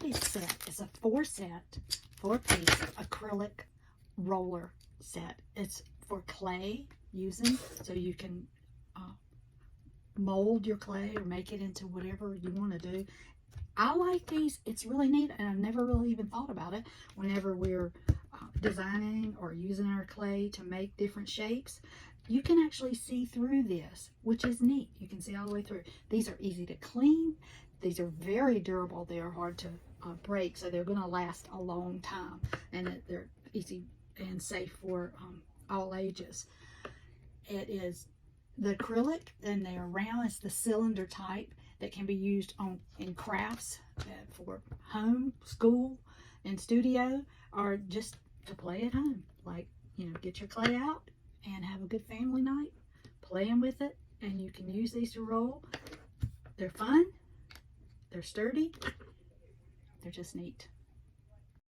this set is a 4-piece acrylic roller set. It's for clay using, so you can mold your clay or make it into whatever you want to do. I like these. It's really neat, and I've never really even thought about it whenever we're designing or using our clay to make different shapes. You can actually see through this, which is neat. You can see all the way through. These are easy to clean. These are very durable. They are hard to break, so they're going to last a long time, and they're easy and safe for all ages. It is the acrylic, and they are round. It's the cylinder type that can be used in crafts for home, school, and studio, or just to play at home. Like, you know, get your clay out and have a good family night playing with it, and you can use these to roll. They're fun, they're sturdy, they're just neat.